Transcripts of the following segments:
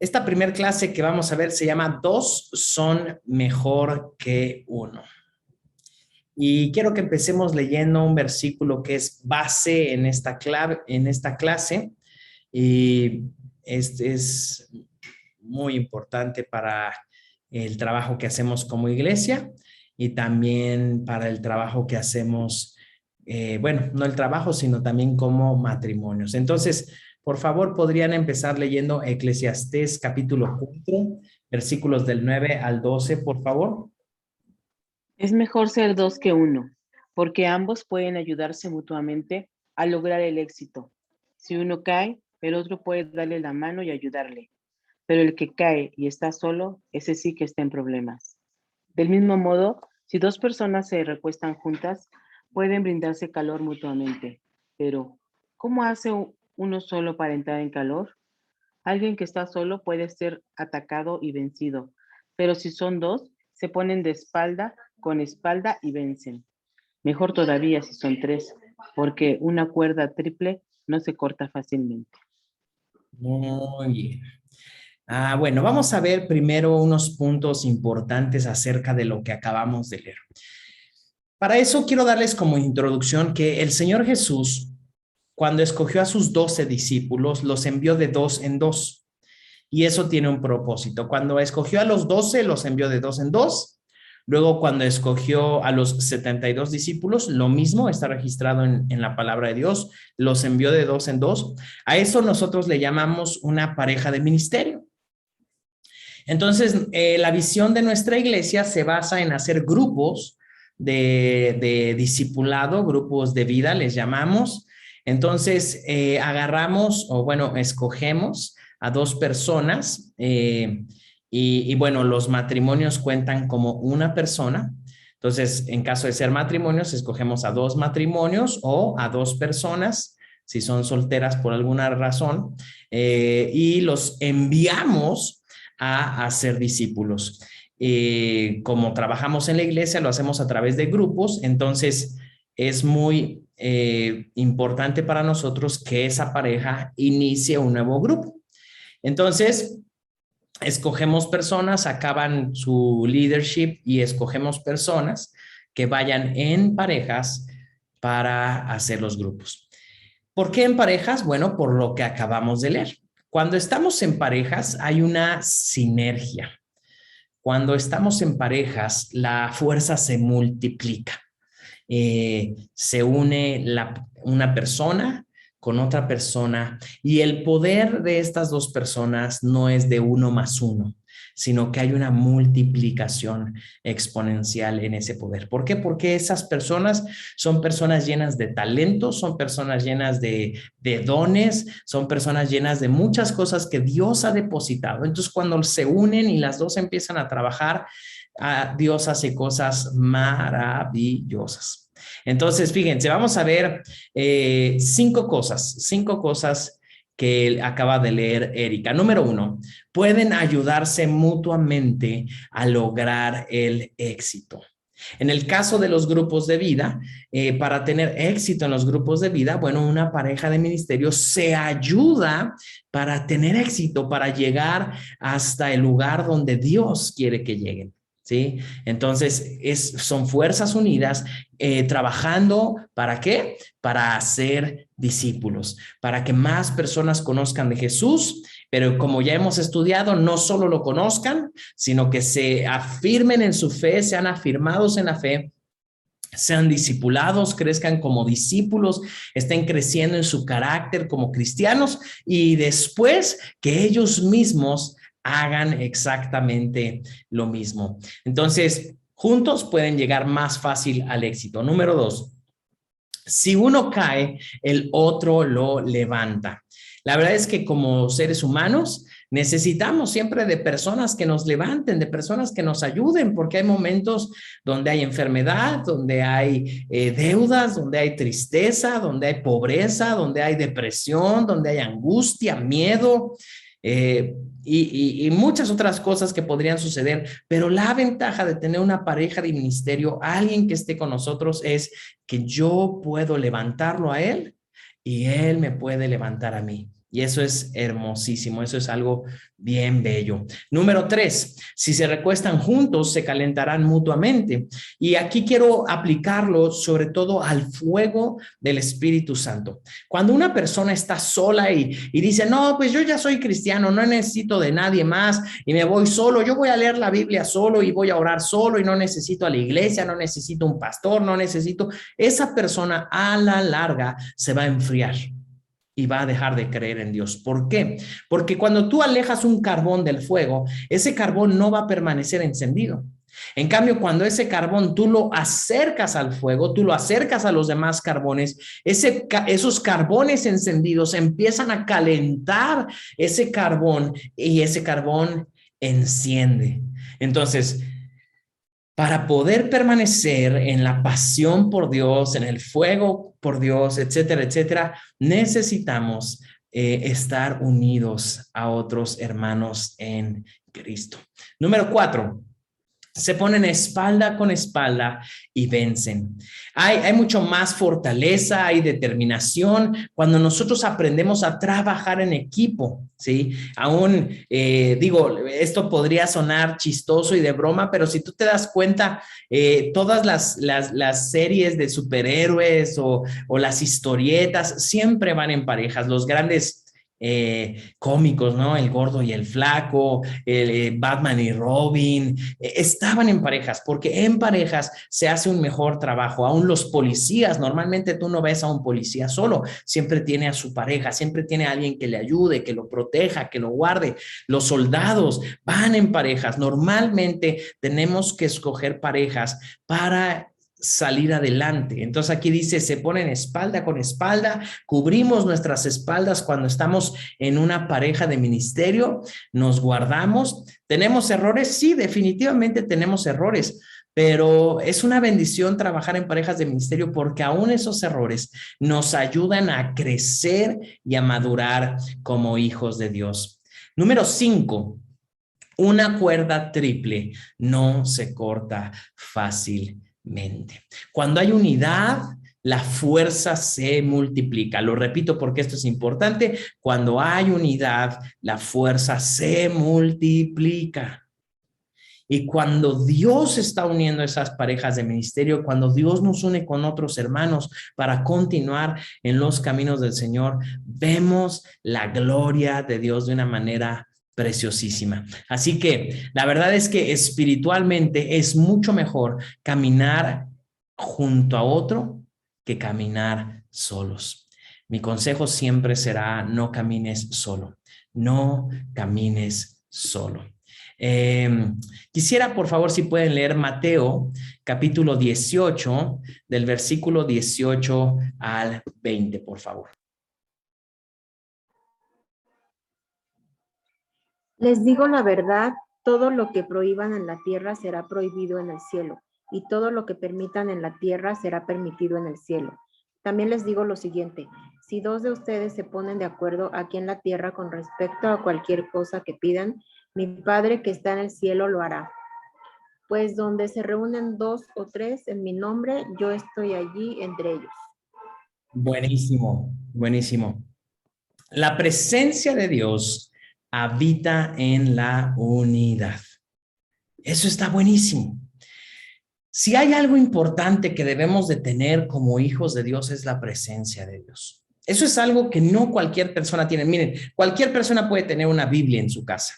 Esta primer clase que vamos a ver se llama Dos son mejor que uno. Y quiero que empecemos leyendo un versículo que es base en esta clase. Y este es muy importante para el trabajo que hacemos como iglesia y también para el trabajo que hacemos, bueno, no el trabajo, sino también como matrimonios. Entonces, por favor, podrían empezar leyendo Eclesiastés capítulo 4, versículos del 9 al 12, por favor. Es mejor ser dos que uno, porque ambos pueden ayudarse mutuamente a lograr el éxito. Si uno cae, el otro puede darle la mano y ayudarle. Pero el que cae y está solo, ese sí que está en problemas. Del mismo modo, si dos personas se recuestan juntas, pueden brindarse calor mutuamente. Pero, ¿cómo hace uno solo para entrar en calor? Alguien que está solo puede ser atacado y vencido, pero si son dos, se ponen de espalda con espalda y vencen. Mejor todavía si son tres, porque una cuerda triple no se corta fácilmente. Muy bien. Bueno, vamos a ver primero unos puntos importantes acerca de lo que acabamos de leer. Para eso quiero darles como introducción que el Señor Jesús, cuando escogió a sus 12 discípulos, los envió de dos en dos. Y eso tiene un propósito. Cuando escogió a los 12, los envió de dos en dos. Luego, cuando escogió a los 72 discípulos, lo mismo está registrado en la palabra de Dios, los envió de dos en dos. A eso nosotros le llamamos una pareja de ministerio. Entonces, la visión de nuestra iglesia se basa en hacer grupos de discipulado, grupos de vida, les llamamos. Entonces, agarramos, o bueno, escogemos a dos personas y bueno, los matrimonios cuentan como una persona. Entonces, en caso de ser matrimonios, escogemos a dos matrimonios o a dos personas, si son solteras por alguna razón, y los enviamos a hacer discípulos. Como trabajamos en la iglesia, lo hacemos a través de grupos, entonces es muy importante para nosotros que esa pareja inicie un nuevo grupo. Entonces, escogemos personas, acaban su leadership y escogemos personas que vayan en parejas para hacer los grupos. ¿Por qué en parejas? Bueno, por lo que acabamos de leer. Cuando estamos en parejas hay una sinergia. Cuando estamos en parejas, la fuerza se multiplica. Se une una persona con otra persona y el poder de estas dos personas no es de uno más uno, sino que hay una multiplicación exponencial en ese poder. ¿Por qué? Porque esas personas son personas llenas de talentos, son personas llenas de dones, son personas llenas de muchas cosas que Dios ha depositado. Entonces, cuando se unen y las dos empiezan a trabajar, Dios hace cosas maravillosas. Entonces, fíjense, vamos a ver cinco cosas que acaba de leer Erika. Número 1, pueden ayudarse mutuamente a lograr el éxito. En el caso de los grupos de vida, para tener éxito en los grupos de vida, bueno, una pareja de ministerio se ayuda para tener éxito, para llegar hasta el lugar donde Dios quiere que lleguen. ¿Sí? Entonces, son fuerzas unidas trabajando, ¿para qué? Para hacer discípulos, para que más personas conozcan de Jesús, pero como ya hemos estudiado, no solo lo conozcan, sino que se afirmen en su fe, sean afirmados en la fe, sean discipulados, crezcan como discípulos, estén creciendo en su carácter como cristianos y después que ellos mismos hagan exactamente lo mismo. Entonces, juntos pueden llegar más fácil al éxito. Número 2, si uno cae, el otro lo levanta. La verdad es que como seres humanos necesitamos siempre de personas que nos levanten, de personas que nos ayuden, porque hay momentos donde hay enfermedad, donde hay deudas, donde hay tristeza, donde hay pobreza, donde hay depresión, donde hay angustia, miedo. Y muchas otras cosas que podrían suceder, pero la ventaja de tener una pareja de ministerio, alguien que esté con nosotros, es que yo puedo levantarlo a él y él me puede levantar a mí. Y eso es hermosísimo, eso es algo bien bello. Número 3, si se recuestan juntos, se calentarán mutuamente. Y aquí quiero aplicarlo sobre todo al fuego del Espíritu Santo. Cuando una persona está sola y dice, no, pues yo ya soy cristiano, no necesito de nadie más y me voy solo, yo voy a leer la Biblia solo y voy a orar solo y no necesito a la iglesia, no necesito un pastor, no necesito, esa persona a la larga se va a enfriar y va a dejar de creer en Dios. ¿Por qué? Porque cuando tú alejas un carbón del fuego, ese carbón no va a permanecer encendido. En cambio, cuando ese carbón tú lo acercas al fuego, tú lo acercas a los demás carbones, esos carbones encendidos empiezan a calentar ese carbón y ese carbón enciende. Entonces, para poder permanecer en la pasión por Dios, en el fuego por Dios, etcétera, etcétera, necesitamos estar unidos a otros hermanos en Cristo. Número 4. Se ponen espalda con espalda y vencen. Hay mucho más fortaleza, hay determinación cuando nosotros aprendemos a trabajar en equipo, ¿sí? Aún, digo, esto podría sonar chistoso y de broma, pero si tú te das cuenta, todas las series de superhéroes o las historietas siempre van en parejas. Los grandes cómicos, ¿no? El gordo y el flaco, Batman y Robin, estaban en parejas, porque en parejas se hace un mejor trabajo. Aún los policías, normalmente tú no ves a un policía solo, siempre tiene a su pareja, siempre tiene a alguien que le ayude, que lo proteja, que lo guarde. Los soldados van en parejas. Normalmente tenemos que escoger parejas para salir adelante. Entonces aquí dice, se ponen espalda con espalda, cubrimos nuestras espaldas cuando estamos en una pareja de ministerio, nos guardamos. ¿Tenemos errores? Sí, definitivamente tenemos errores, pero es una bendición trabajar en parejas de ministerio porque aún esos errores nos ayudan a crecer y a madurar como hijos de Dios. Número 5. Una cuerda triple no se corta fácilmente. Cuando hay unidad, la fuerza se multiplica. Lo repito porque esto es importante. Cuando hay unidad, la fuerza se multiplica. Y cuando Dios está uniendo esas parejas de ministerio, cuando Dios nos une con otros hermanos para continuar en los caminos del Señor, vemos la gloria de Dios de una manera preciosísima. Así que la verdad es que espiritualmente es mucho mejor caminar junto a otro que caminar solos. Mi consejo siempre será: no camines solo, no camines solo. Quisiera, por favor, si pueden leer Mateo, capítulo 18, del versículo 18 al 20, por favor. Les digo la verdad, todo lo que prohíban en la tierra será prohibido en el cielo, y todo lo que permitan en la tierra será permitido en el cielo. También les digo lo siguiente: si 2 de ustedes se ponen de acuerdo aquí en la tierra con respecto a cualquier cosa que pidan, mi Padre que está en el cielo lo hará. Pues donde se reúnen 2 o 3 en mi nombre, yo estoy allí entre ellos. Buenísimo, buenísimo. La presencia de Dios habita en la unidad. Eso está buenísimo. Si hay algo importante que debemos de tener como hijos de Dios, es la presencia de Dios. Eso es algo que no cualquier persona tiene. Miren, cualquier persona puede tener una Biblia en su casa.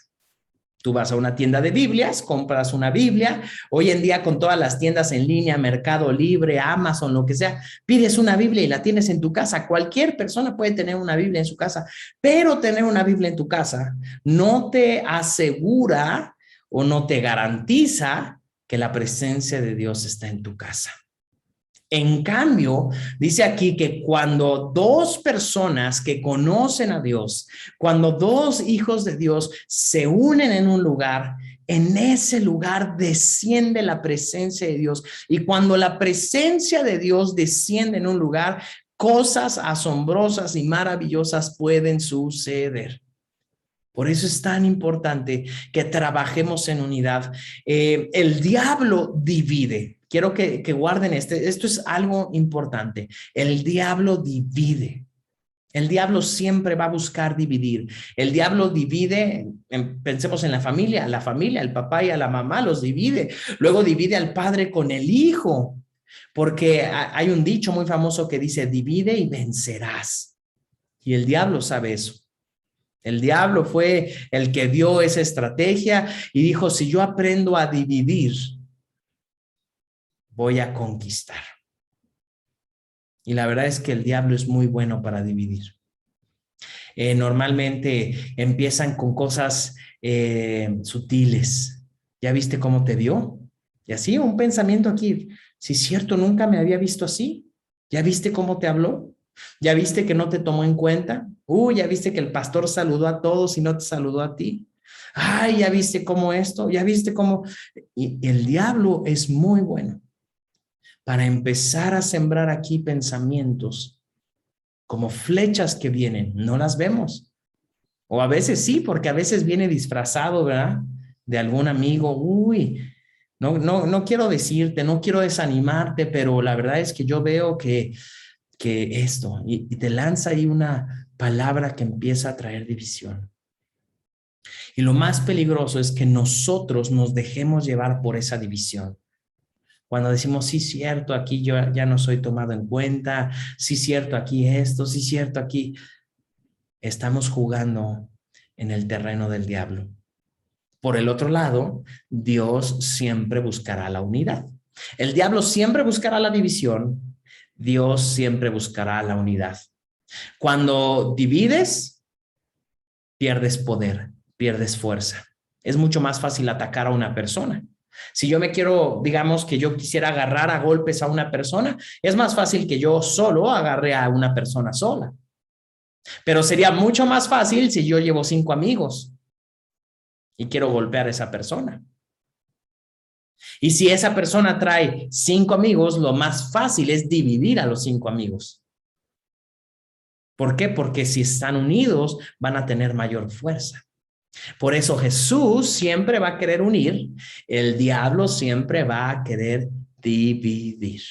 Tú vas a una tienda de Biblias, compras una Biblia. Hoy en día, con todas las tiendas en línea, Mercado Libre, Amazon, lo que sea, pides una Biblia y la tienes en tu casa. Cualquier persona puede tener una Biblia en su casa, pero tener una Biblia en tu casa no te asegura o no te garantiza que la presencia de Dios está en tu casa. En cambio, dice aquí que cuando 2 personas que conocen a Dios, cuando 2 hijos de Dios se unen en un lugar, en ese lugar desciende la presencia de Dios. Y cuando la presencia de Dios desciende en un lugar, cosas asombrosas y maravillosas pueden suceder. Por eso es tan importante que trabajemos en unidad. El diablo divide. Quiero que guarden esto es algo importante. El diablo divide. El diablo siempre va a buscar dividir. El diablo divide, pensemos en la familia, el papá y a la mamá los divide. Luego divide al padre con el hijo, porque hay un dicho muy famoso que dice, divide y vencerás. Y el diablo sabe eso. El diablo fue el que dio esa estrategia y dijo, si yo aprendo a dividir, voy a conquistar. Y la verdad es que el diablo es muy bueno para dividir. Normalmente empiezan con cosas sutiles. ¿Ya viste cómo te dio? Y así un pensamiento aquí. Si es cierto, nunca me había visto así. ¿Ya viste cómo te habló? ¿Ya viste que no te tomó en cuenta? ¿Ya viste que el pastor saludó a todos y no te saludó a ti? Ay, ¿ya viste cómo esto? ¿Ya viste cómo? Y el diablo es muy bueno para empezar a sembrar aquí pensamientos como flechas que vienen, no las vemos. O a veces sí, porque a veces viene disfrazado, ¿verdad? De algún amigo. No quiero decirte, no quiero desanimarte, pero la verdad es que yo veo que esto, y te lanza ahí una palabra que empieza a traer división. Y lo más peligroso es que nosotros nos dejemos llevar por esa división. Cuando decimos, sí, cierto, aquí yo ya no soy tomado en cuenta, sí, cierto, aquí esto, sí, cierto, aquí, estamos jugando en el terreno del diablo. Por el otro lado, Dios siempre buscará la unidad. El diablo siempre buscará la división, Dios siempre buscará la unidad. Cuando divides, pierdes poder, pierdes fuerza. Es mucho más fácil atacar a una persona. Si yo me quiero, digamos que yo quisiera agarrar a golpes a una persona, es más fácil que yo solo agarre a una persona sola. Pero sería mucho más fácil si yo llevo 5 amigos y quiero golpear a esa persona. Y si esa persona trae 5 amigos, lo más fácil es dividir a los 5 amigos. ¿Por qué? Porque si están unidos, van a tener mayor fuerza. Por eso Jesús siempre va a querer unir, el diablo siempre va a querer dividir.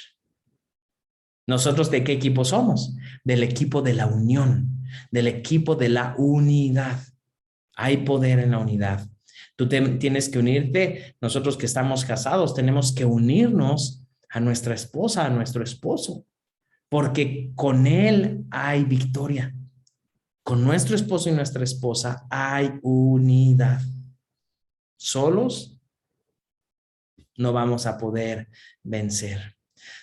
¿Nosotros de qué equipo somos? Del equipo de la unión, del equipo de la unidad. Hay poder en la unidad. Tú tienes que unirte, nosotros que estamos casados, tenemos que unirnos a nuestra esposa, a nuestro esposo, porque con él hay victoria. Con nuestro esposo y nuestra esposa hay unidad. Solos no vamos a poder vencer.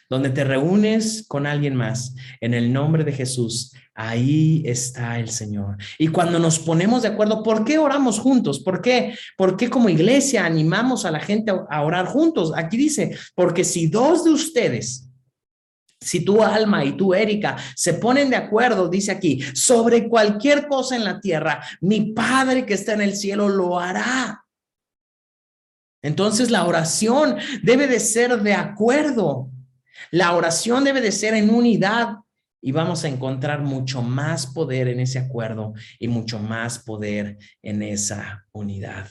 Donde te reúnes con alguien más, en el nombre de Jesús, ahí está el Señor. Y cuando nos ponemos de acuerdo, ¿por qué oramos juntos? ¿Por qué como iglesia animamos a la gente a orar juntos? Aquí dice, porque si 2 de ustedes, si tú, Alma, y tú, Erika, se ponen de acuerdo, dice aquí, sobre cualquier cosa en la tierra, mi Padre que está en el cielo lo hará. Entonces la oración debe de ser de acuerdo. La oración debe de ser en unidad y vamos a encontrar mucho más poder en ese acuerdo y mucho más poder en esa unidad.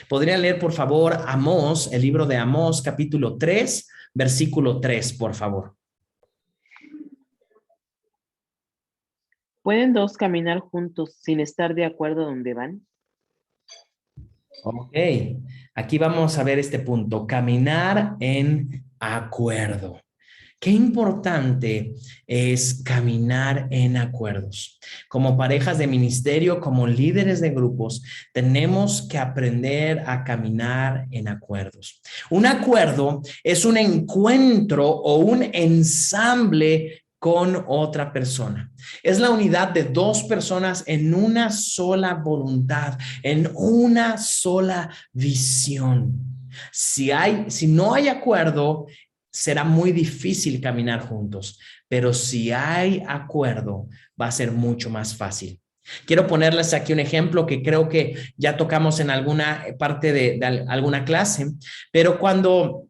¿Podrían leer, por favor, Amós, el libro de Amós, capítulo 3, versículo 3, por favor? ¿Pueden 2 caminar juntos sin estar de acuerdo donde van? Ok, aquí vamos a ver este punto, caminar en acuerdo. Qué importante es caminar en acuerdos. Como parejas de ministerio, como líderes de grupos, tenemos que aprender a caminar en acuerdos. Un acuerdo es un encuentro o un ensamble con otra persona. Es la unidad de 2 personas en una sola voluntad, en una sola visión. Si no hay acuerdo, será muy difícil caminar juntos, pero si hay acuerdo, va a ser mucho más fácil. Quiero ponerles aquí un ejemplo que creo que ya tocamos en alguna parte de alguna clase, pero cuando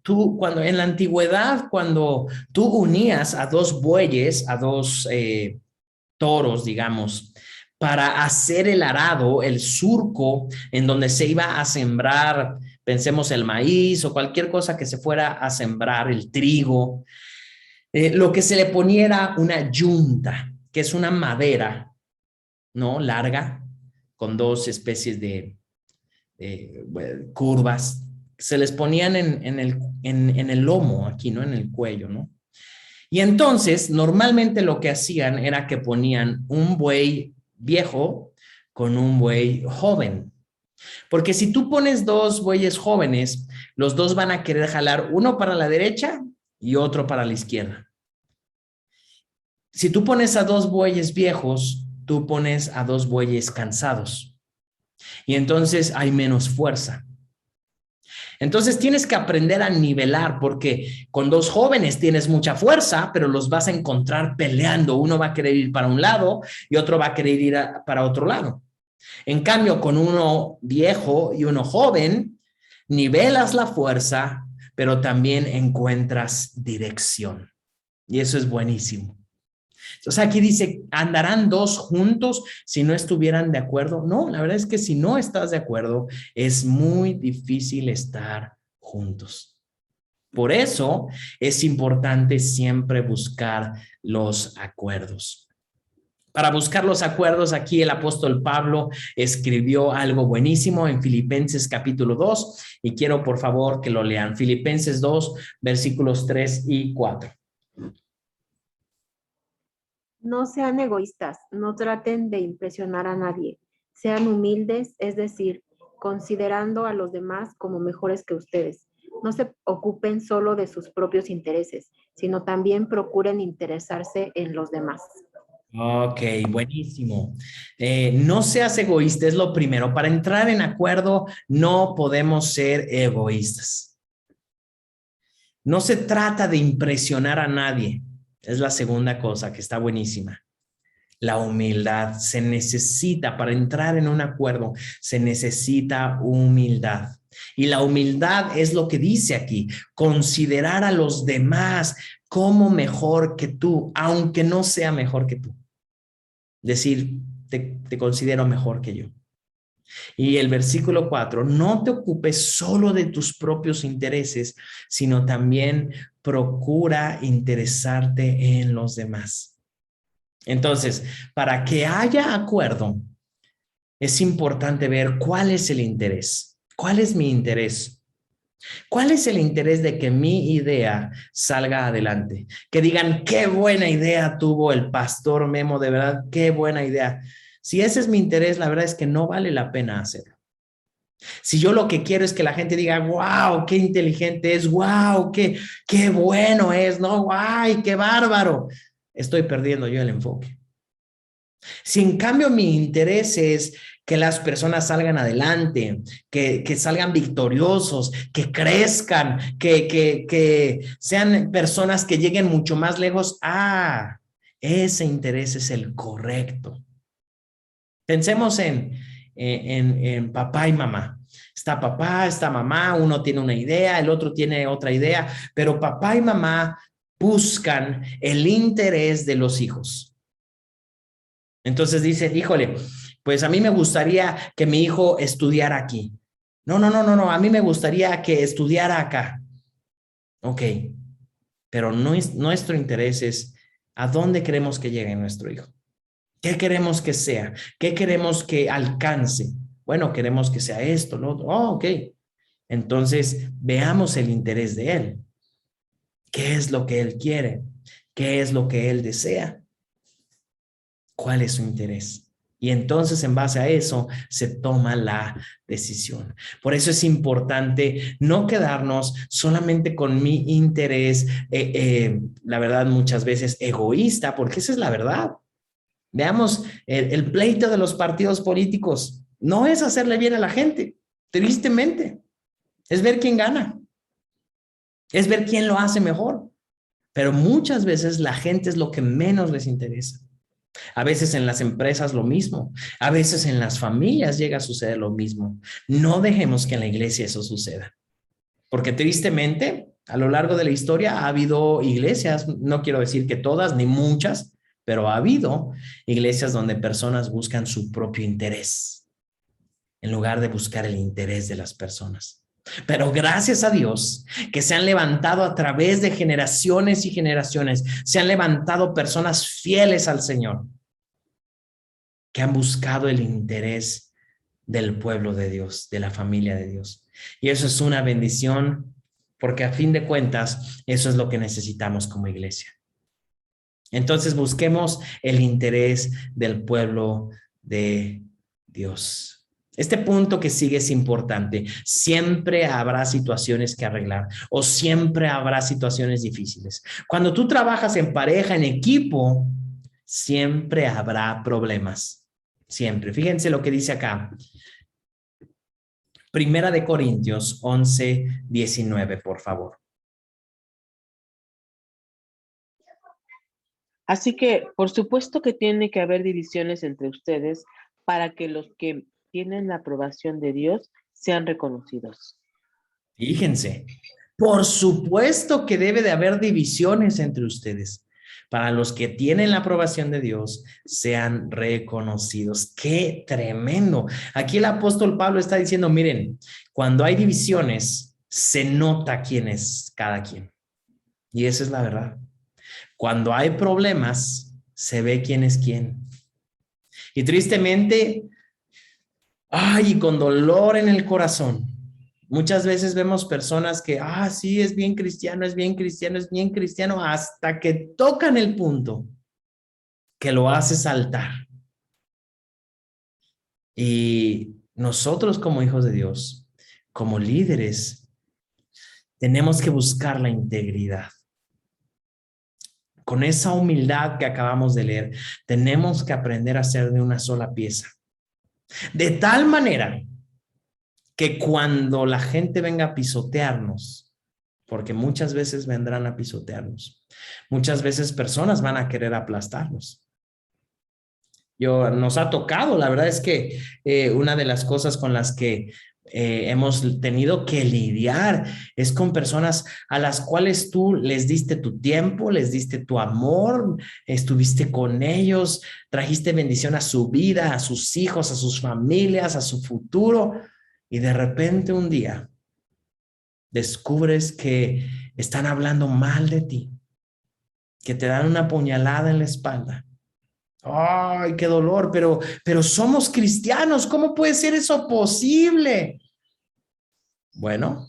en la antigüedad, cuando tú unías a 2 bueyes, a 2 toros, digamos, para hacer el arado, el surco en donde se iba a sembrar, pensemos el maíz o cualquier cosa que se fuera a sembrar, el trigo, lo que se le ponía era una yunta. que es una madera, ¿no? Larga, con dos especies de curvas, se les ponían en el lomo aquí, ¿no? En el cuello, ¿no? Y entonces, normalmente lo que hacían era que ponían un buey viejo con un buey joven. Porque si tú pones dos bueyes jóvenes, los dos van a querer jalar uno para la derecha y otro para la izquierda. Si tú pones a dos bueyes viejos, tú pones a dos bueyes cansados. Y entonces hay menos fuerza. Entonces tienes que aprender a nivelar, porque con dos jóvenes tienes mucha fuerza, pero los vas a encontrar peleando. Uno va a querer ir para un lado y otro va a querer ir para otro lado. En cambio, con uno viejo y uno joven, nivelas la fuerza, pero también encuentras dirección. Y eso es buenísimo. Entonces aquí dice, ¿andarán dos juntos si no estuvieran de acuerdo? No, la verdad es que si no estás de acuerdo, es muy difícil estar juntos. Por eso es importante siempre buscar los acuerdos. Para buscar los acuerdos, aquí el apóstol Pablo escribió algo buenísimo en Filipenses capítulo 2 y quiero por favor que lo lean. Filipenses 2, versículos 3 y 4. No sean egoístas, no traten de impresionar a nadie. Sean humildes, es decir, considerando a los demás como mejores que ustedes. No se ocupen solo de sus propios intereses, sino también procuren interesarse en los demás. Ok, buenísimo. No seas egoísta, es lo primero. Para entrar en acuerdo, no podemos ser egoístas. No se trata de impresionar a nadie. Es la segunda cosa que está buenísima. La humildad se necesita para entrar en un acuerdo, se necesita humildad. Y la humildad es lo que dice aquí, considerar a los demás como mejor que tú, aunque no sea mejor que tú. Decir, te considero mejor que yo. Y el versículo 4, no te ocupes solo de tus propios intereses, sino también procura interesarte en los demás. Entonces, para que haya acuerdo, es importante ver cuál es el interés. ¿Cuál es mi interés? ¿Cuál es el interés de que mi idea salga adelante? Que digan, qué buena idea tuvo el pastor Memo, de verdad, qué buena idea. Si ese es mi interés, la verdad es que no vale la pena hacerlo. Si yo lo que quiero es que la gente diga, wow, qué inteligente es, wow, qué bueno es, no, guay, qué bárbaro, estoy perdiendo yo el enfoque. Si en cambio mi interés es que las personas salgan adelante, que salgan victoriosos, que crezcan, que sean personas que lleguen mucho más lejos, ese interés es el correcto. Pensemos en papá y mamá. Está papá, está mamá, uno tiene una idea, el otro tiene otra idea, pero papá y mamá buscan el interés de los hijos. Entonces dice, híjole, pues a mí me gustaría que mi hijo estudiara aquí. No, a mí me gustaría que estudiara acá. Ok, pero nuestro interés es a dónde queremos que llegue nuestro hijo. ¿Qué queremos que sea? ¿Qué queremos que alcance? Bueno, queremos que sea esto, lo otro. Oh, ok. Entonces, veamos el interés de él. ¿Qué es lo que él quiere? ¿Qué es lo que él desea? ¿Cuál es su interés? Y entonces, en base a eso, se toma la decisión. Por eso es importante no quedarnos solamente con mi interés, la verdad, muchas veces egoísta, porque esa es la verdad. Veamos, el pleito de los partidos políticos no es hacerle bien a la gente, tristemente. Es ver quién gana. Es ver quién lo hace mejor. Pero muchas veces la gente es lo que menos les interesa. A veces en las empresas lo mismo. A veces en las familias llega a suceder lo mismo. No dejemos que en la iglesia eso suceda. Porque tristemente, a lo largo de la historia ha habido iglesias, no quiero decir que todas ni muchas, pero ha habido iglesias donde personas buscan su propio interés en lugar de buscar el interés de las personas. Pero gracias a Dios que se han levantado a través de generaciones y generaciones, se han levantado personas fieles al Señor, que han buscado el interés del pueblo de Dios, de la familia de Dios. Y eso es una bendición, porque a fin de cuentas, eso es lo que necesitamos como iglesia. Entonces busquemos el interés del pueblo de Dios. Este punto que sigue es importante. Siempre habrá situaciones que arreglar o siempre habrá situaciones difíciles. Cuando tú trabajas en pareja, en equipo, siempre habrá problemas. Siempre. Fíjense lo que dice acá. Primera de Corintios 11:19, por favor. Así que, por supuesto que tiene que haber divisiones entre ustedes para que los que tienen la aprobación de Dios sean reconocidos. Fíjense, por supuesto que debe de haber divisiones entre ustedes. Para los que tienen la aprobación de Dios, sean reconocidos. ¡Qué tremendo! Aquí el apóstol Pablo está diciendo, miren, cuando hay divisiones, se nota quién es cada quien. Y esa es la verdad. Cuando hay problemas, se ve quién es quién. Y tristemente, y con dolor en el corazón, muchas veces vemos personas que, sí, es bien cristiano, es bien cristiano, es bien cristiano, hasta que tocan el punto que lo hace saltar. Y nosotros como hijos de Dios, como líderes, tenemos que buscar la integridad. Con esa humildad que acabamos de leer, tenemos que aprender a ser de una sola pieza. De tal manera que cuando la gente venga a pisotearnos, porque muchas veces vendrán a pisotearnos, muchas veces personas van a querer aplastarnos. Nos ha tocado, la verdad es que una de las cosas con las que hemos tenido que lidiar es con personas a las cuales tú les diste tu tiempo, les diste tu amor, estuviste con ellos, trajiste bendición a su vida, a sus hijos, a sus familias, a su futuro, y de repente un día descubres que están hablando mal de ti, que te dan una puñalada en la espalda. ¡Ay, qué dolor! Pero somos cristianos, ¿cómo puede ser eso posible? Bueno,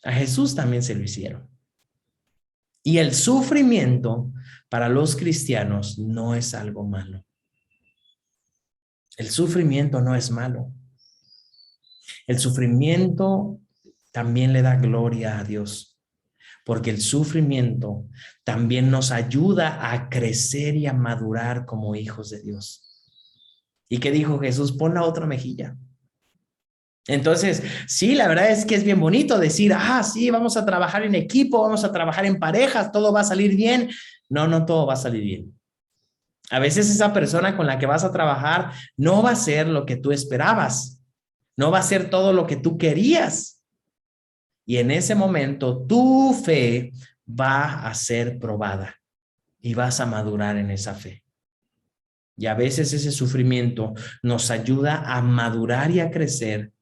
a Jesús también se lo hicieron. Y el sufrimiento para los cristianos no es algo malo. El sufrimiento no es malo. El sufrimiento también le da gloria a Dios, porque el sufrimiento también nos ayuda a crecer y a madurar como hijos de Dios. ¿Y qué dijo Jesús? Pon la otra mejilla. Entonces, sí, la verdad es que es bien bonito decir, sí, vamos a trabajar en equipo, vamos a trabajar en parejas, todo va a salir bien. No todo va a salir bien. A veces esa persona con la que vas a trabajar no va a ser lo que tú esperabas, no va a ser todo lo que tú querías. Y en ese momento tu fe va a ser probada y vas a madurar en esa fe. Y a veces ese sufrimiento nos ayuda a madurar y a crecer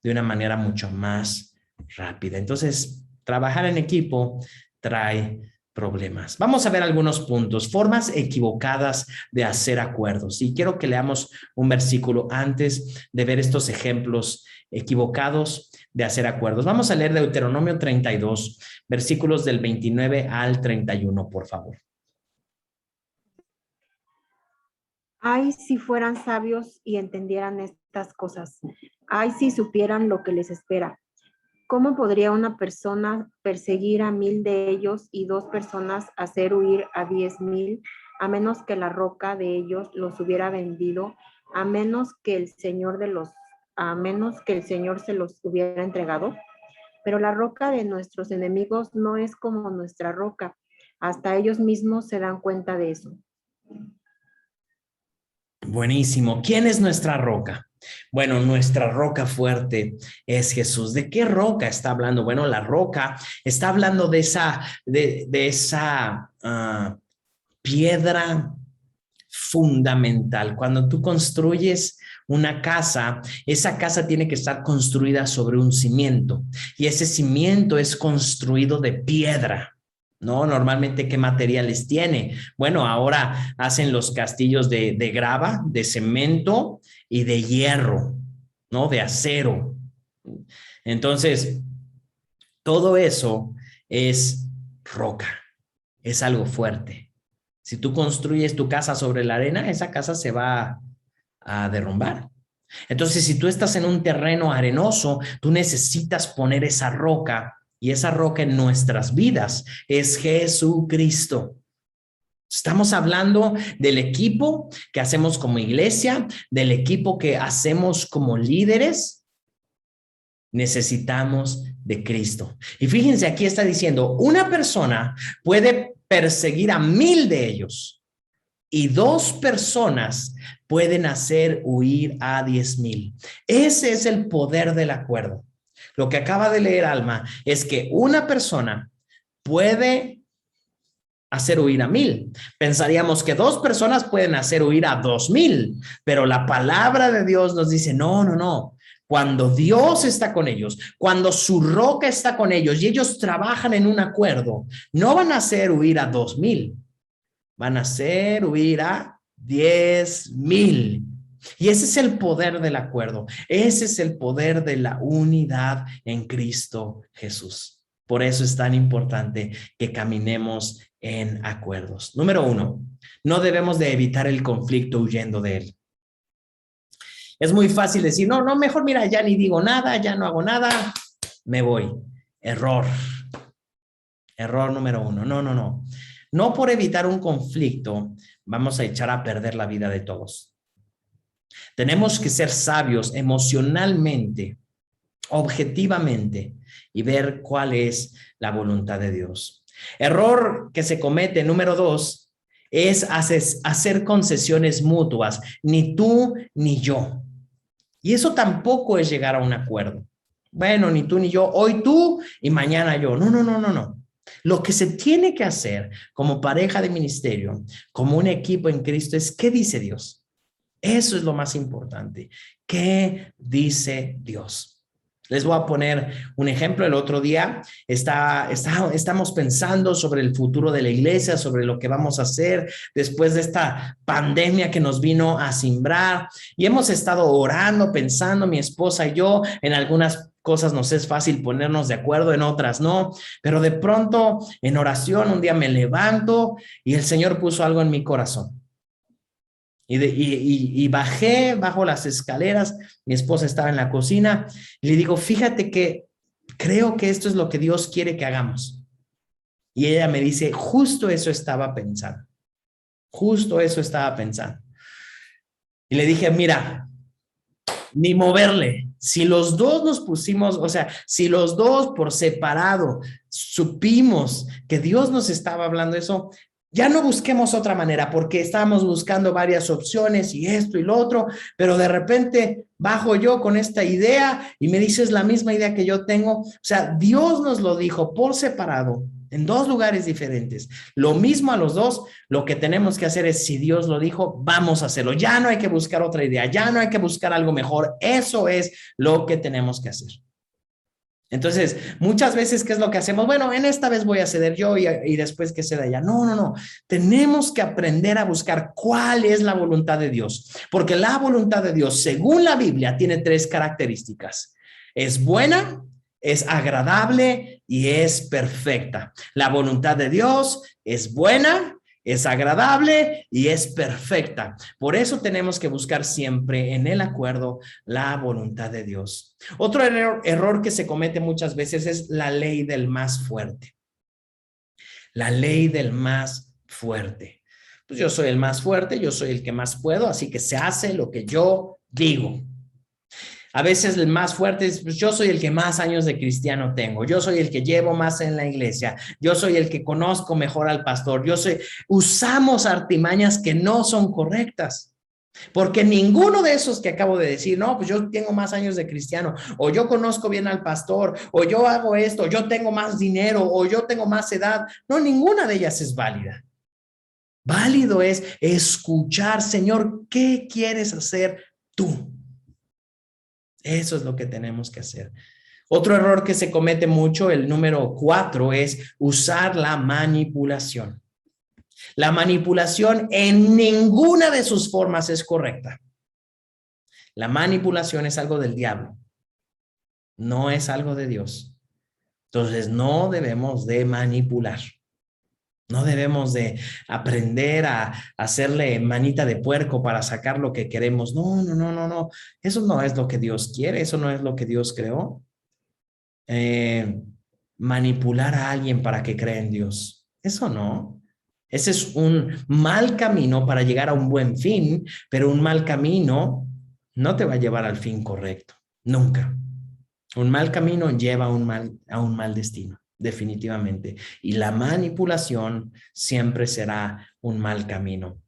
de una manera mucho más rápida. Entonces, trabajar en equipo trae problemas. Vamos a ver algunos puntos, formas equivocadas de hacer acuerdos. Y quiero que leamos un versículo antes de ver estos ejemplos equivocados de hacer acuerdos. Vamos a leer Deuteronomio 32, versículos del 29 al 31, por favor. Ay, si fueran sabios y entendieran estas cosas. Ay, si supieran lo que les espera. ¿Cómo podría una persona perseguir a 1000 de ellos y 2 personas hacer huir a 10,000, a menos que la roca de ellos los hubiera vendido, a menos que el Señor se los hubiera entregado? Pero la roca de nuestros enemigos no es como nuestra roca. Hasta ellos mismos se dan cuenta de eso. Buenísimo. ¿Quién es nuestra roca? Bueno, nuestra roca fuerte es Jesús. ¿De qué roca está hablando? Bueno, la roca está hablando de esa piedra fundamental. Cuando tú construyes una casa, esa casa tiene que estar construida sobre un cimiento y ese cimiento es construido de piedra. ¿No? Normalmente, ¿qué materiales tiene? Bueno, ahora hacen los castillos de grava, de cemento y de hierro, ¿no? De acero. Entonces, todo eso es roca, es algo fuerte. Si tú construyes tu casa sobre la arena, esa casa se va a derrumbar. Entonces, si tú estás en un terreno arenoso, tú necesitas poner esa roca. Y esa roca en nuestras vidas es Jesucristo. Estamos hablando del equipo que hacemos como iglesia, del equipo que hacemos como líderes. Necesitamos de Cristo. Y fíjense, aquí está diciendo, una persona puede perseguir a 1000 de ellos y 2 personas pueden hacer huir a 10,000. Ese es el poder del acuerdo. Lo que acaba de leer Alma es que una persona puede hacer huir a 1000. Pensaríamos que 2 personas pueden hacer huir a 2000, pero la palabra de Dios nos dice, no. Cuando Dios está con ellos, cuando su roca está con ellos y ellos trabajan en un acuerdo, no van a hacer huir a 2000, van a hacer huir a 10,000. Y ese es el poder del acuerdo. Ese es el poder de la unidad en Cristo Jesús. Por eso es tan importante que caminemos en acuerdos. Número 1, no debemos de evitar el conflicto huyendo de él. Es muy fácil decir, no, mejor mira, ya ni digo nada, ya no hago nada, me voy. Error. Error número 1. No. No por evitar un conflicto vamos a echar a perder la vida de todos. Tenemos que ser sabios emocionalmente, objetivamente, y ver cuál es la voluntad de Dios. Error que se comete, número 2, es hacer concesiones mutuas, ni tú ni yo. Y eso tampoco es llegar a un acuerdo. Bueno, ni tú ni yo, hoy tú y mañana yo. No. Lo que se tiene que hacer como pareja de ministerio, como un equipo en Cristo, es ¿qué dice Dios? Eso es lo más importante. ¿Qué dice Dios? Les voy a poner un ejemplo. El otro día estamos pensando sobre el futuro de la iglesia, sobre lo que vamos a hacer después de esta pandemia que nos vino a simbrar. Y hemos estado orando, pensando, mi esposa y yo, en algunas cosas nos es fácil ponernos de acuerdo, en otras no. Pero de pronto, en oración, un día me levanto y el Señor puso algo en mi corazón. Y bajé bajo las escaleras, mi esposa estaba en la cocina y le digo, fíjate que creo que esto es lo que Dios quiere que hagamos. Y ella me dice, justo eso estaba pensando. Y le dije, mira, ni moverle. Si los dos nos pusimos, o sea, si los dos por separado supimos que Dios nos estaba hablando eso, ya no busquemos otra manera, porque estábamos buscando varias opciones y esto y lo otro, pero de repente bajo yo con esta idea y me dices la misma idea que yo tengo. O sea, Dios nos lo dijo por separado, en 2 lugares diferentes. Lo mismo a los dos, lo que tenemos que hacer es, si Dios lo dijo, vamos a hacerlo. Ya no hay que buscar otra idea, ya no hay que buscar algo mejor. Eso es lo que tenemos que hacer. Entonces, muchas veces, ¿qué es lo que hacemos? Bueno, en esta vez voy a ceder yo y después que ceda ella. No. Tenemos que aprender a buscar cuál es la voluntad de Dios. Porque la voluntad de Dios, según la Biblia, tiene 3 características. Es buena, es agradable y es perfecta. La voluntad de Dios es buena, es agradable y es perfecta. Por eso tenemos que buscar siempre en el acuerdo la voluntad de Dios. Otro error que se comete muchas veces es la ley del más fuerte. La ley del más fuerte. Pues yo soy el más fuerte, yo soy el que más puedo, así que se hace lo que yo digo. A veces el más fuerte es, pues yo soy el que más años de cristiano tengo, yo soy el que llevo más en la iglesia, yo soy el que conozco mejor al pastor, usamos artimañas que no son correctas, porque ninguno de esos que acabo de decir, no, pues yo tengo más años de cristiano, o yo conozco bien al pastor, o yo hago esto, yo tengo más dinero, o yo tengo más edad, no, ninguna de ellas es válida. Válido es escuchar, Señor, ¿qué quieres hacer tú? Eso es lo que tenemos que hacer. Otro error que se comete mucho, el número 4, es usar la manipulación. La manipulación en ninguna de sus formas es correcta. La manipulación es algo del diablo, no es algo de Dios. Entonces no debemos de manipular. No debemos de aprender a hacerle manita de puerco para sacar lo que queremos. No, no, no, no, no. Eso no es lo que Dios quiere, eso no es lo que Dios creó. Manipular a alguien para que crea en Dios. Eso no. Ese es un mal camino para llegar a un buen fin, pero un mal camino no te va a llevar al fin correcto. Nunca. Un mal camino lleva a un mal destino, definitivamente. Y la manipulación siempre será un mal camino.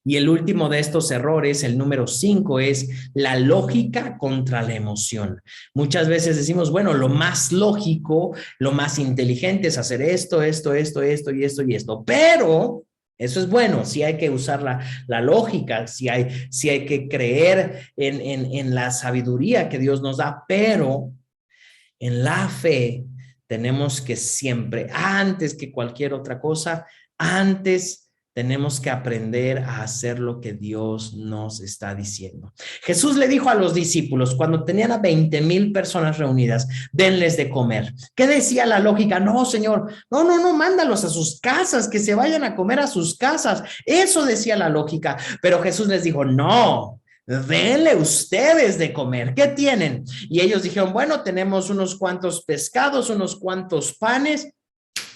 Y el último de estos errores, el número 5, es la lógica contra la emoción. Muchas veces decimos, bueno, lo más lógico, lo más inteligente es hacer esto, esto, esto, esto y esto y esto. Pero eso es bueno, sí hay que usar la lógica, sí hay que creer en la sabiduría que Dios nos da, pero en la fe tenemos que siempre, antes que cualquier otra cosa, antes tenemos que aprender a hacer lo que Dios nos está diciendo. Jesús le dijo a los discípulos, cuando tenían a 20,000 personas reunidas, denles de comer. ¿Qué decía la lógica? No, Señor, no, mándalos a sus casas, que se vayan a comer a sus casas. Eso decía la lógica. Pero Jesús les dijo, no, denle ustedes de comer. ¿Qué tienen? Y ellos dijeron, bueno, tenemos unos cuantos pescados, unos cuantos panes.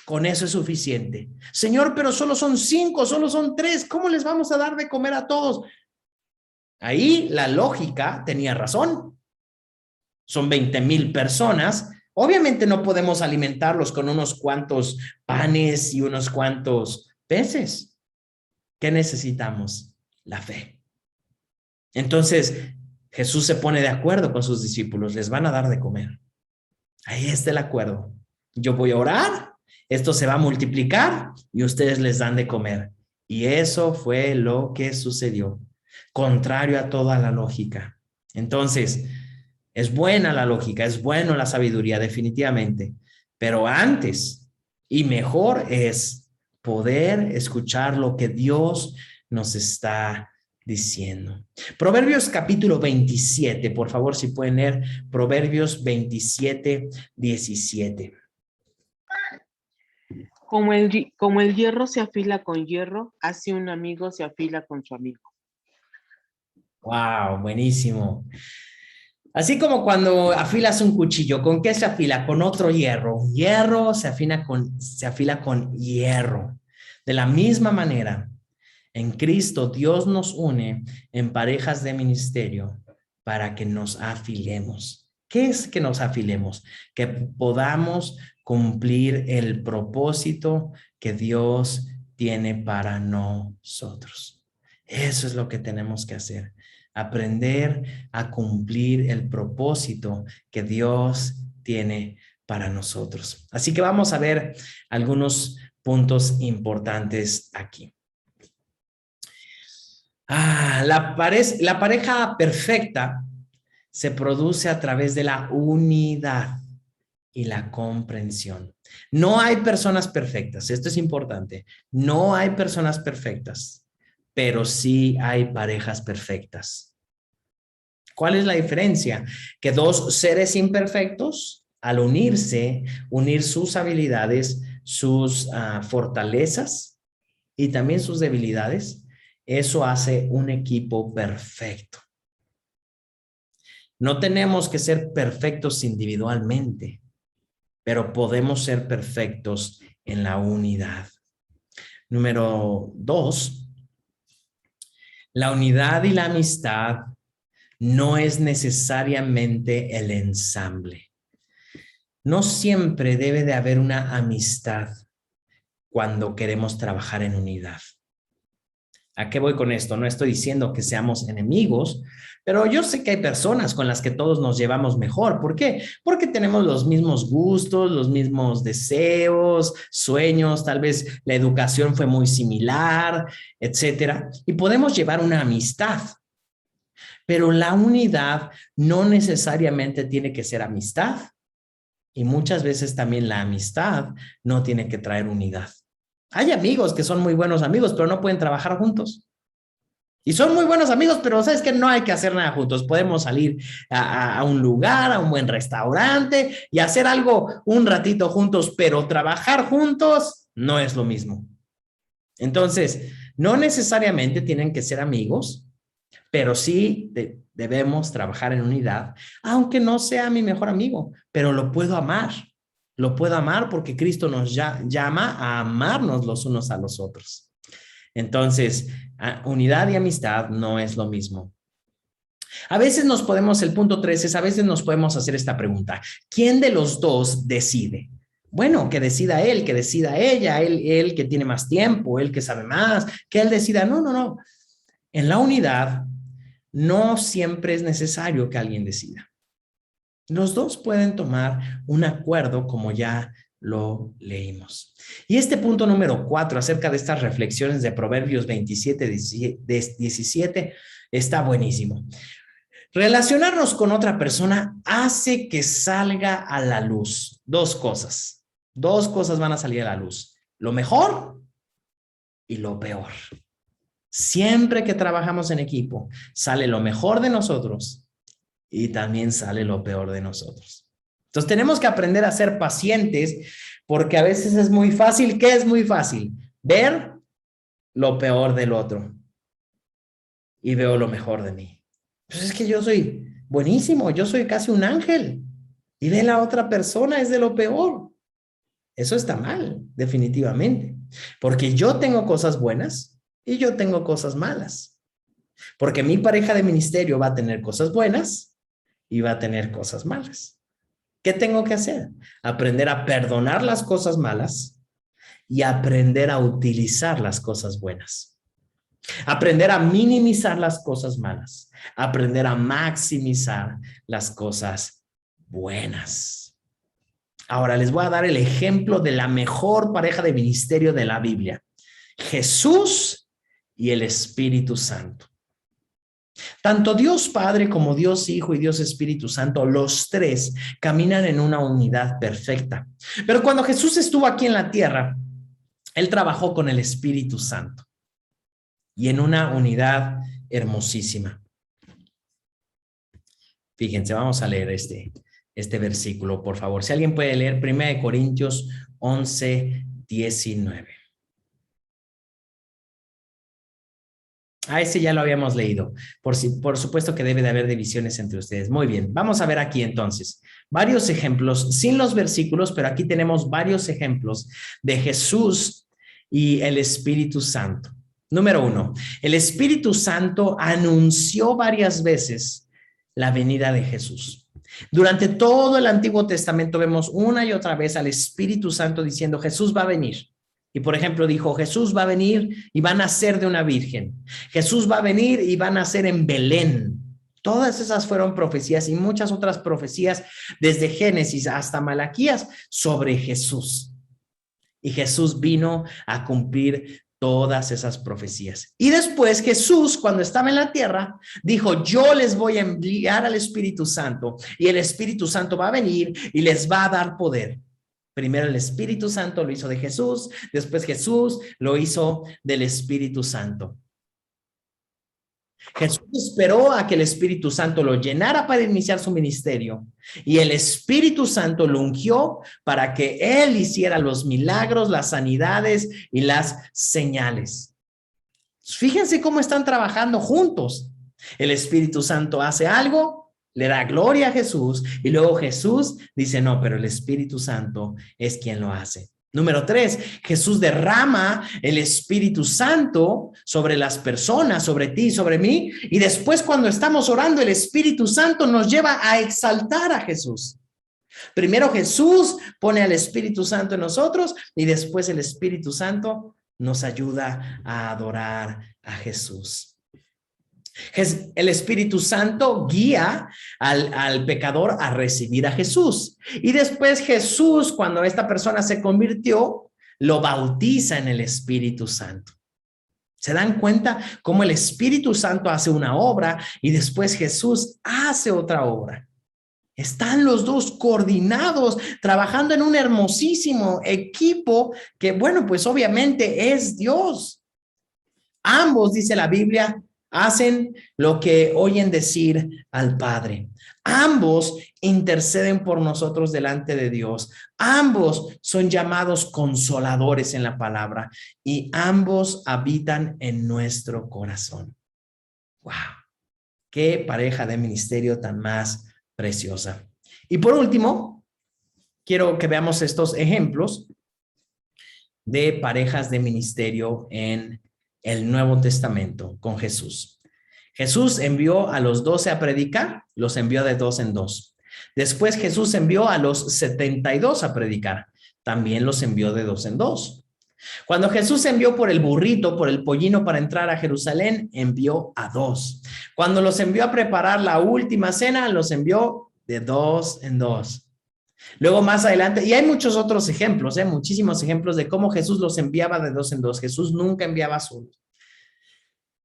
Con eso es suficiente. Señor, pero solo son 5, solo son 3. ¿Cómo les vamos a dar de comer a todos? Ahí la lógica tenía razón. Son 20,000 personas. Obviamente no podemos alimentarlos con unos cuantos panes y unos cuantos peces. ¿Qué necesitamos? La fe. Entonces, Jesús se pone de acuerdo con sus discípulos. Les van a dar de comer. Ahí está el acuerdo. Yo voy a orar. Esto se va a multiplicar y ustedes les dan de comer. Y eso fue lo que sucedió, contrario a toda la lógica. Entonces, es buena la lógica, es buena la sabiduría, definitivamente. Pero antes y mejor es poder escuchar lo que Dios nos está diciendo. Proverbios capítulo 27, por favor, si pueden leer Proverbios 27, 17. Como el hierro se afila con hierro, así un amigo se afila con su amigo. Wow, buenísimo. Así como cuando afilas un cuchillo, ¿con qué se afila? Con otro hierro. Un hierro se afila con hierro. De la misma manera, en Cristo Dios nos une en parejas de ministerio para que nos afilemos. ¿Qué es que nos afilemos? Que podamos cumplir el propósito que Dios tiene para nosotros. Eso es lo que tenemos que hacer. Aprender a cumplir el propósito que Dios tiene para nosotros. Así que vamos a ver algunos puntos importantes aquí. La pareja perfecta se produce a través de la unidad y la comprensión. No hay personas perfectas, esto es importante. No hay personas perfectas, pero sí hay parejas perfectas. ¿Cuál es la diferencia? Que dos seres imperfectos, al unirse, unir sus habilidades, sus fortalezas y también sus debilidades, eso hace un equipo perfecto. No tenemos que ser perfectos individualmente, pero podemos ser perfectos en la unidad. Número 2, la unidad y la amistad no es necesariamente el ensamble. No siempre debe de haber una amistad cuando queremos trabajar en unidad. ¿A qué voy con esto? No estoy diciendo que seamos enemigos, pero yo sé que hay personas con las que todos nos llevamos mejor. ¿Por qué? Porque tenemos los mismos gustos, los mismos deseos, sueños, tal vez la educación fue muy similar, etcétera, y podemos llevar una amistad. Pero la unidad no necesariamente tiene que ser amistad. Y muchas veces también la amistad no tiene que traer unidad. Hay amigos que son muy buenos amigos, pero no pueden trabajar juntos. Y son muy buenos amigos, pero sabes que no hay que hacer nada juntos. Podemos salir a un lugar, a un buen restaurante y hacer algo un ratito juntos, pero trabajar juntos no es lo mismo. Entonces, no necesariamente tienen que ser amigos, pero sí debemos trabajar en unidad, aunque no sea mi mejor amigo, pero lo puedo amar. Lo puedo amar porque Cristo nos llama a amarnos los unos a los otros. Entonces, unidad y amistad no es lo mismo. A veces el punto 3 es, a veces nos podemos hacer esta pregunta. ¿Quién de los dos decide? Bueno, que decida él, que decida ella, él que tiene más tiempo, él que sabe más, que él decida. No. En la unidad, no siempre es necesario que alguien decida. Los dos pueden tomar un acuerdo como ya lo leímos. Y este punto número 4 acerca de estas reflexiones de Proverbios 17 está buenísimo. Relacionarnos con otra persona hace que salga a la luz dos cosas. Dos cosas van a salir a la luz. Lo mejor y lo peor. Siempre que trabajamos en equipo, sale lo mejor de nosotros y también sale lo peor de nosotros. Entonces tenemos que aprender a ser pacientes porque a veces es muy fácil. ¿Qué es muy fácil? Ver lo peor del otro y veo lo mejor de mí. Pues es que yo soy buenísimo, yo soy casi un ángel y ve la otra persona es de lo peor. Eso está mal, definitivamente, porque yo tengo cosas buenas y yo tengo cosas malas, porque mi pareja de ministerio va a tener cosas buenas y va a tener cosas malas. ¿Qué tengo que hacer? Aprender a perdonar las cosas malas y aprender a utilizar las cosas buenas. Aprender a minimizar las cosas malas. Aprender a maximizar las cosas buenas. Ahora les voy a dar el ejemplo de la mejor pareja de ministerio de la Biblia. Jesús y el Espíritu Santo. Tanto Dios Padre como Dios Hijo y Dios Espíritu Santo, los tres caminan en una unidad perfecta. Pero cuando Jesús estuvo aquí en la tierra, Él trabajó con el Espíritu Santo y en una unidad hermosísima. Fíjense, vamos a leer este versículo, por favor. Si alguien puede leer 1 Corintios 11:19. Ese ya lo habíamos leído. Por supuesto que debe de haber divisiones entre ustedes. Muy bien, vamos a ver aquí entonces varios ejemplos, sin los versículos, pero aquí tenemos varios ejemplos de Jesús y el Espíritu Santo. Número 1, el Espíritu Santo anunció varias veces la venida de Jesús. Durante todo el Antiguo Testamento vemos una y otra vez al Espíritu Santo diciendo, Jesús va a venir. Y por ejemplo dijo, Jesús va a venir y va a nacer de una virgen. Jesús va a venir y va a nacer en Belén. Todas esas fueron profecías y muchas otras profecías desde Génesis hasta Malaquías sobre Jesús. Y Jesús vino a cumplir todas esas profecías. Y después Jesús, cuando estaba en la tierra, dijo, yo les voy a enviar al Espíritu Santo y el Espíritu Santo va a venir y les va a dar poder. Primero el Espíritu Santo lo hizo de Jesús, después Jesús lo hizo del Espíritu Santo. Jesús esperó a que el Espíritu Santo lo llenara para iniciar su ministerio y el Espíritu Santo lo ungió para que él hiciera los milagros, las sanidades y las señales. Fíjense cómo están trabajando juntos. El Espíritu Santo hace algo, le da gloria a Jesús y luego Jesús dice, no, pero el Espíritu Santo es quien lo hace. Número 3, Jesús derrama el Espíritu Santo sobre las personas, sobre ti, sobre mí. Y después cuando estamos orando, el Espíritu Santo nos lleva a exaltar a Jesús. Primero Jesús pone al Espíritu Santo en nosotros y después el Espíritu Santo nos ayuda a adorar a Jesús. El Espíritu Santo guía al pecador a recibir a Jesús. Y después Jesús, cuando esta persona se convirtió, lo bautiza en el Espíritu Santo. ¿Se dan cuenta cómo el Espíritu Santo hace una obra y después Jesús hace otra obra? Están los dos coordinados, trabajando en un hermosísimo equipo que, bueno, pues obviamente es Dios. Ambos, dice la Biblia, hacen lo que oyen decir al Padre. Ambos interceden por nosotros delante de Dios. Ambos son llamados consoladores en la palabra y ambos habitan en nuestro corazón. ¡Wow! ¡Qué pareja de ministerio tan más preciosa! Y por último, quiero que veamos estos ejemplos de parejas de ministerio en el Nuevo Testamento con Jesús. Jesús envió a los 12 a predicar, los envió de 2 en 2. Después Jesús envió a los 72 a predicar, también los envió de 2 en 2. Cuando Jesús envió por el burrito, por el pollino para entrar a Jerusalén, envió a 2. Cuando los envió a preparar la última cena, los envió de 2 en 2. Luego más adelante, y hay muchos otros ejemplos, muchísimos ejemplos de cómo Jesús los enviaba de 2 en 2. Jesús nunca enviaba solos.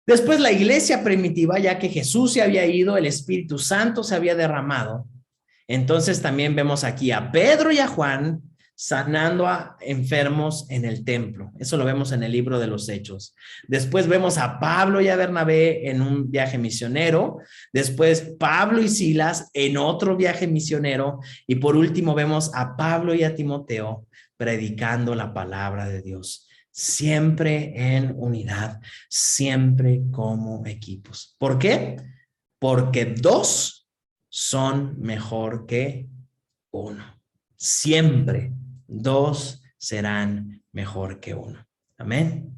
Después la iglesia primitiva, ya que Jesús se había ido, el Espíritu Santo se había derramado. Entonces también vemos aquí a Pedro y a Juan sanando a enfermos en el templo. Eso lo vemos en el libro de los Hechos. Después vemos a Pablo y a Bernabé en un viaje misionero. Después Pablo y Silas en otro viaje misionero. Y por último vemos a Pablo y a Timoteo predicando la palabra de Dios. Siempre en unidad, siempre como equipos. ¿Por qué? Porque 2 son mejor que 1. Siempre 2 serán mejor que 1. Amén.